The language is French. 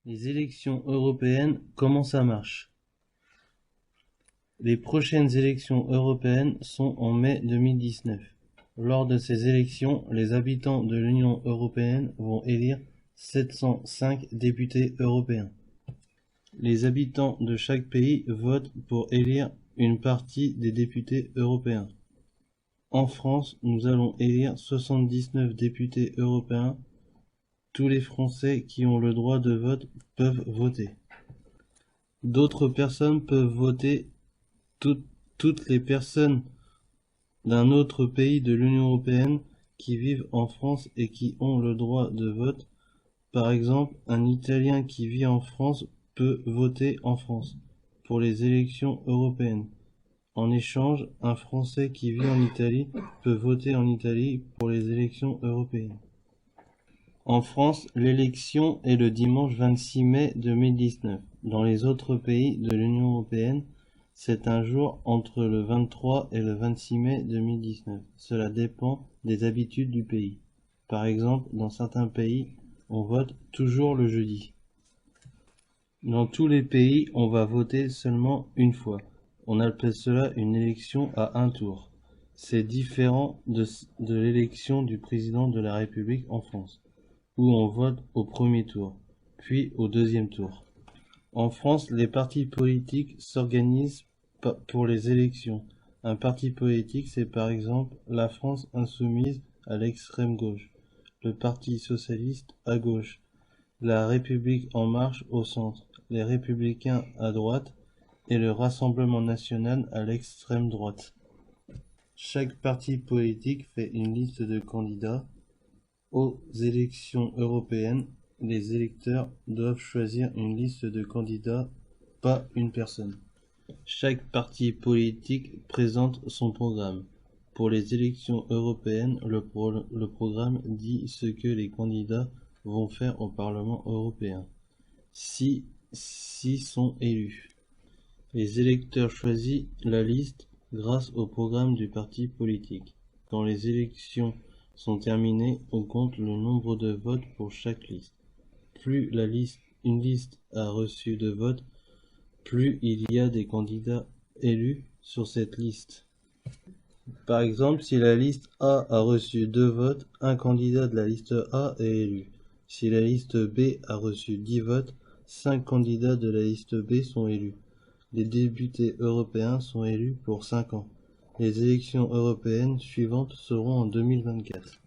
Les élections européennes, comment ça marche? Les prochaines élections européennes sont en mai 2019. Lors de ces élections, les habitants de l'Union européenne vont élire 705 députés européens. Les habitants de chaque pays votent pour élire une partie des députés européens. En France, nous allons élire 79 députés européens. Tous les Français qui ont le droit de vote peuvent voter. D'autres personnes peuvent voter. Toutes les personnes d'un autre pays de l'Union européenne qui vivent en France et qui ont le droit de vote. Par exemple, un Italien qui vit en France peut voter en France pour les élections européennes. En échange, un Français qui vit en Italie peut voter en Italie pour les élections européennes. En France, l'élection est le dimanche 26 mai 2019. Dans les autres pays de l'Union européenne, c'est un jour entre le 23 et le 26 mai 2019. Cela dépend des habitudes du pays. Par exemple, dans certains pays, on vote toujours le jeudi. Dans tous les pays, on va voter seulement une fois. On appelle cela une élection à un tour. C'est différent de l'élection du président de la République en France, où on vote au premier tour, puis au deuxième tour. En France, les partis politiques s'organisent pour les élections. Un parti politique, c'est par exemple la France insoumise à l'extrême gauche, le Parti socialiste à gauche, la République en marche au centre, les Républicains à droite et le Rassemblement national à l'extrême droite. Chaque parti politique fait une liste de candidats. Aux élections européennes, les électeurs doivent choisir une liste de candidats, pas une personne. Chaque parti politique présente son programme. Pour les élections européennes, le programme dit ce que les candidats vont faire au Parlement européen, si sont élus. Les électeurs choisissent la liste grâce au programme du parti politique. Quand les élections sont terminées, on compte le nombre de votes pour chaque liste. Plus une liste a reçu de votes, plus il y a des candidats élus sur cette liste. Par exemple, si la liste A a reçu 2 votes, un candidat de la liste A est élu. Si la liste B a reçu 10 votes, 5 candidats de la liste B sont élus. Les députés européens sont élus pour 5 ans. Les élections européennes suivantes seront en 2024.